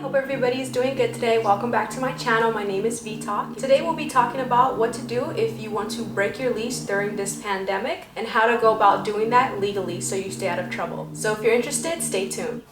hope everybody is doing good today. Welcome back to my channel. My name is VTalk. Today we'll be talking about what to do if you want to break your lease during this pandemic and how to go about doing that legally so you stay out of trouble. So if you're interested, stay tuned.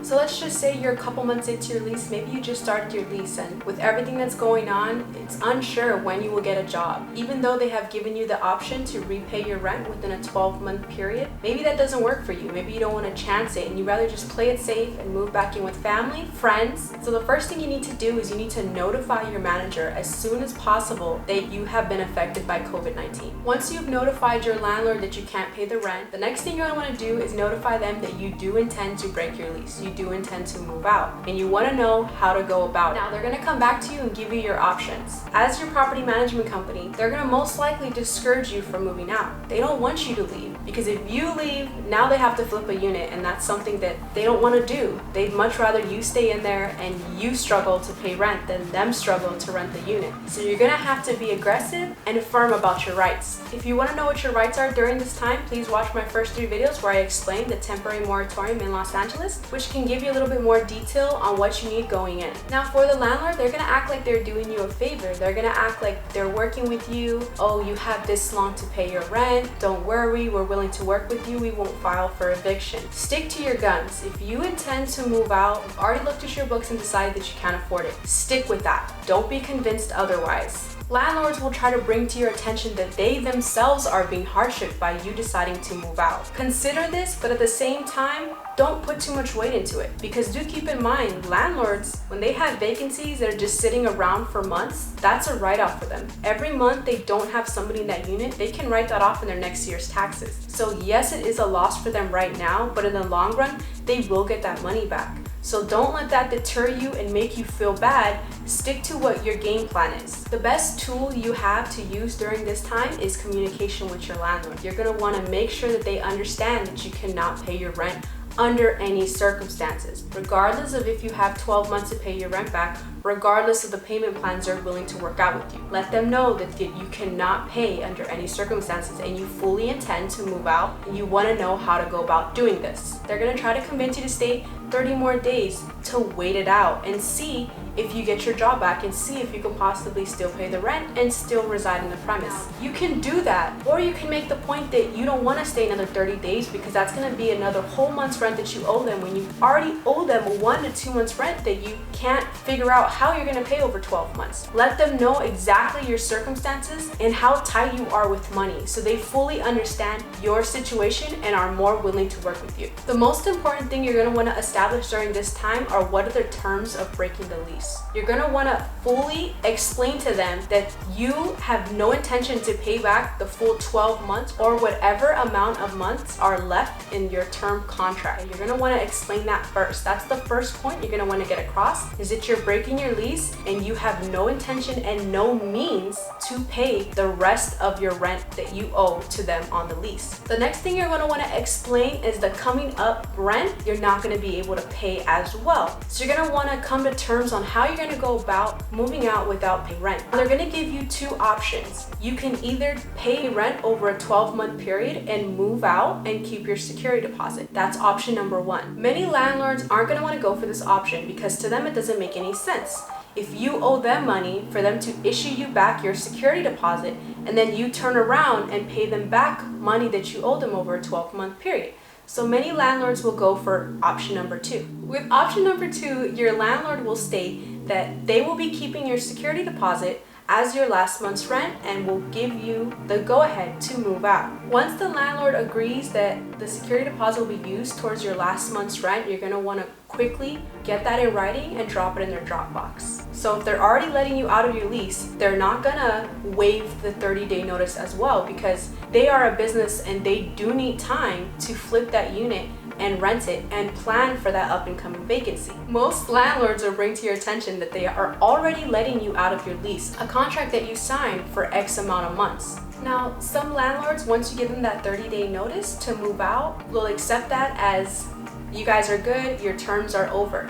So let's just say you're a couple months into your lease, maybe you just started your lease, and with everything that's going on, it's unsure when you will get a job. Even though they have given you the option to repay your rent within a 12-month period, maybe that doesn't work for you. Maybe you don't want to chance it and you'd rather just play it safe and move back in with family, friends. So the first thing you need to do is you need to notify your manager as soon as possible that you have been affected by COVID-19. Once you've notified your landlord that you can't pay the rent, the next thing you're going to want to do is notify them that you do intend to break your lease. You do intend to move out and you want to know how to go about it. Now they're going to come back to you and give you your options. As your property management company, they're going to most likely discourage you from moving out. They don't want you to leave because if you leave, now they have to flip a unit, and that's something that they don't want to do. They'd much rather you stay in there and you struggle to pay rent than them struggle to rent the unit. So you're going to have to be aggressive and firm about your rights. If you want to know what your rights are during this time, please watch my first 3 videos where I explain the temporary moratorium in Los Angeles, which can give you a little bit more detail on what you need going in. Now for the landlord, they're going to act like they're doing you a favor. They're going to act like they're working with you. Oh, you have this long to pay your rent. Don't worry, we're willing to work with you. We won't file for eviction. Stick to your guns. If you intend to move out, you've already looked at your books and decided that you can't afford it. Stick with that. Don't be convinced otherwise. Landlords will try to bring to your attention that they themselves are being hardship by you deciding to move out. Consider this, but at the same time, don't put too much weight into it, because do keep in mind, landlords, when they have vacancies that are just sitting around for months, that's a write-off for them. Every month they don't have somebody in that unit, they can write that off in their next year's taxes. So yes, it is a loss for them right now, but in the long run, they will get that money back. So don't let that deter you and make you feel bad. Stick to what your game plan is. The best tool you have to use during this time is communication with your landlord. You're gonna wanna make sure that they understand that you cannot pay your rent under any circumstances, regardless of if you have 12 months to pay your rent back, regardless of the payment plans they're willing to work out with you. Let them know that you cannot pay under any circumstances and you fully intend to move out and you want to know how to go about doing this. They're going to try to convince you to stay 30 more days to wait it out and see if you get your job back and see if you can possibly still pay the rent and still reside in the premise. You can do that, or you can make the point that you don't want to stay another 30 days because that's going to be another whole month's rent that you owe them when you already owe them 1 to 2 months rent that you can't figure out how you're going to pay over 12 months. Let them know exactly your circumstances and how tight you are with money so they fully understand your situation and are more willing to work with you. The most important thing you're going to want to establish during this time are what are the terms of breaking the lease. You're going to want to fully explain to them that you have no intention to pay back the full 12 months or whatever amount of months are left in your term contract. You're going to want to explain that first. That's the first point you're going to want to get across, is that you're breaking your lease and you have no intention and no means to pay the rest of your rent that you owe to them on the lease. The next thing you're going to want to explain is the coming up rent you're not going to be able to pay as well. So you're going to want to come to terms on how you're going to go about moving out without paying rent. They're going to give you 2 options. You can either pay rent over a 12-month period and move out and keep your security deposit. That's option number 1. Many landlords aren't going to want to go for this option because to them it doesn't make any sense. If you owe them money for them to issue you back your security deposit and then you turn around and pay them back money that you owe them over a 12-month period. So many landlords will go for option number 2. With option number 2, your landlord will state that they will be keeping your security deposit as your last month's rent and will give you the go-ahead to move out. Once the landlord agrees that the security deposit will be used towards your last month's rent, you're going to want to quickly get that in writing and drop it in their Dropbox. So if they're already letting you out of your lease, they're not gonna waive the 30-day notice as well because they are a business and they do need time to flip that unit and rent it and plan for that up and coming vacancy. Most landlords will bring to your attention that they are already letting you out of your lease, a contract that you signed for X amount of months. Now, some landlords, once you give them that 30-day notice to move out, will accept that as you guys are good, your terms are over.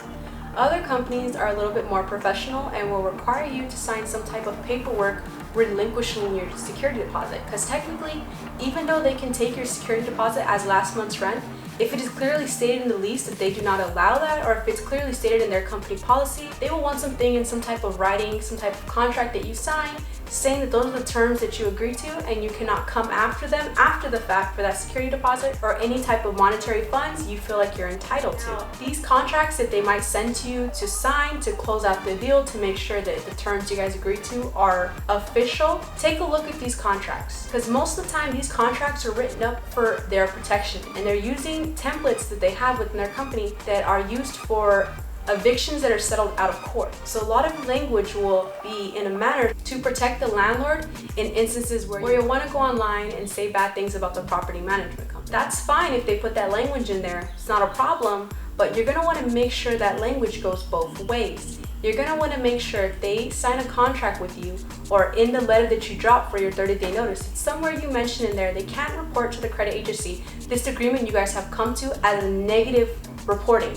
Other companies are a little bit more professional and will require you to sign some type of paperwork relinquishing your security deposit, because technically, even though they can take your security deposit as last month's rent, If it is clearly stated in the lease that they do not allow that, or if it's clearly stated in their company policy, they will want something in some type of writing, some type of contract that you sign, saying that those are the terms that you agree to and you cannot come after them after the fact for that security deposit or any type of monetary funds you feel like you're entitled to. These contracts that they might send to you to sign to close out the deal to make sure that the terms you guys agree to are official, take a look at these contracts, because most of the time these contracts are written up for their protection and they're using templates that they have within their company that are used for evictions that are settled out of court. So a lot of language will be in a manner to protect the landlord in instances where you want to go online and say bad things about the property management company. That's fine if they put that language in there, it's not a problem, but you're going to want to make sure that language goes both ways. You're going to want to make sure if they sign a contract with you or in the letter that you drop for your 30-day notice, it's somewhere you mention in there they can't report to the credit agency this agreement you guys have come to as a negative reporting,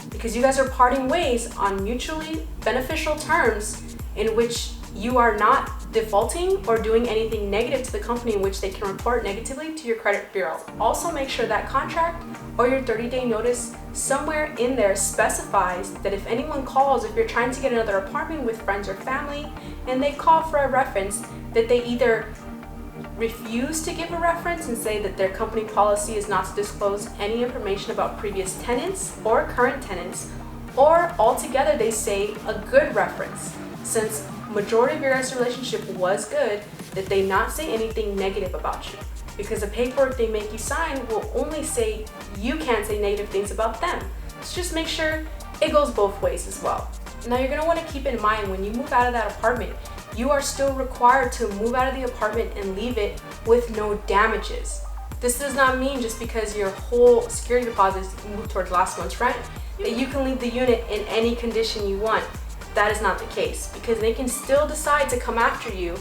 because you guys are parting ways on mutually beneficial terms in which you are not defaulting or doing anything negative to the company in which they can report negatively to your credit bureau. Also make sure that contract or your 30-day notice somewhere in there specifies that if anyone calls, if you're trying to get another apartment with friends or family and they call for a reference, that they either refuse to give a reference and say that their company policy is not to disclose any information about previous tenants or current tenants, or altogether they say a good reference. Since majority of your guys' relationship was good, that they not say anything negative about you, because the paperwork they make you sign will only say you can't say negative things about them. So just make sure it goes both ways as well. Now you're going to want to keep in mind when you move out of that apartment, you are still required to move out of the apartment and leave it with no damages. This does not mean just because your whole security deposit is moved towards last month's rent that you can leave the unit in any condition you want. That is not the case, because they can still decide to come after you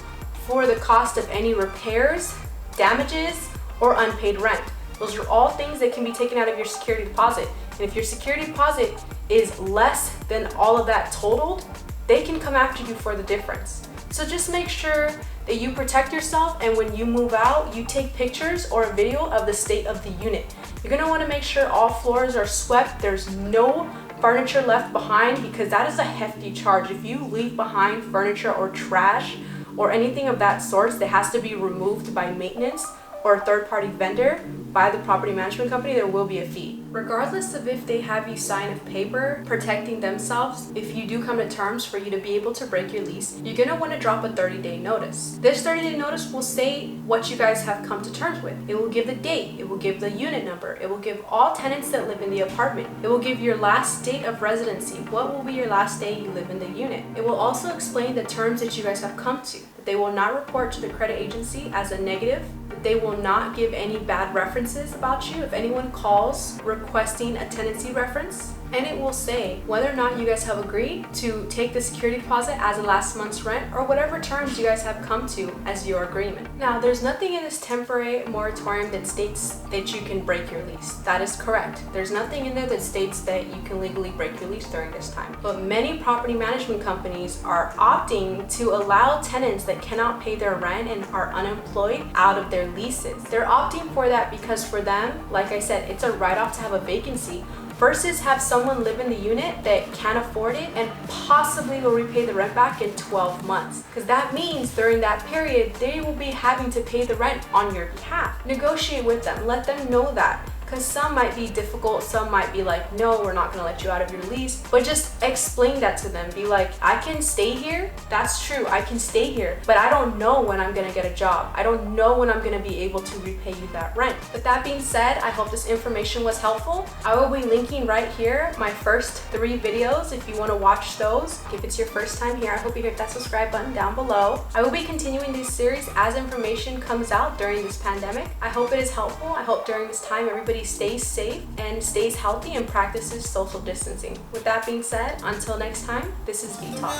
for the cost of any repairs, damages, or unpaid rent. Those are all things that can be taken out of your security deposit. And if your security deposit is less than all of that totaled, they can come after you for the difference. So just make sure that you protect yourself, and when you move out, you take pictures or a video of the state of the unit. You're gonna wanna make sure all floors are swept, there's no furniture left behind, because that is a hefty charge. If you leave behind furniture or trash or anything of that sort that has to be removed by maintenance or a third-party vendor by the property management company, there will be a fee. Regardless of if they have you sign a paper protecting themselves, if you do come to terms for you to be able to break your lease, you're gonna wanna drop a 30-day notice. This 30-day notice will say what you guys have come to terms with. It will give the date, it will give the unit number, it will give all tenants that live in the apartment. It will give your last date of residency. What will be your last day you live in the unit? It will also explain the terms that you guys have come to. That they will not report to the credit agency as a negative, that they will not give any bad references about you if anyone calls requesting a tenancy reference, and it will say whether or not you guys have agreed to take the security deposit as a last month's rent or whatever terms you guys have come to as your agreement. Now, there's nothing in this temporary moratorium that states that you can break your lease. That is correct. There's nothing in there that states that you can legally break your lease during this time. But many property management companies are opting to allow tenants that cannot pay their rent and are unemployed out of their leases. They're opting for that because for them, like I said, it's a write-off to have a vacancy versus have someone live in the unit that can't afford it and possibly will repay the rent back in 12 months. Because that means during that period, they will be having to pay the rent on your behalf. Negotiate with them, let them know that. Because some might be difficult, some might be like, no, we're not gonna let you out of your lease. But just explain that to them. Be like, I can stay here, that's true, I can stay here, but I don't know when I'm gonna get a job. I don't know when I'm gonna be able to repay you that rent. With that being said, I hope this information was helpful. I will be linking right here my first 3 videos if you wanna watch those. If it's your first time here, I hope you hit that subscribe button down below. I will be continuing this series as information comes out during this pandemic. I hope it is helpful. I hope during this time everybody stays safe and stays healthy and practices social distancing. With that being said, until next time, this is V Talk.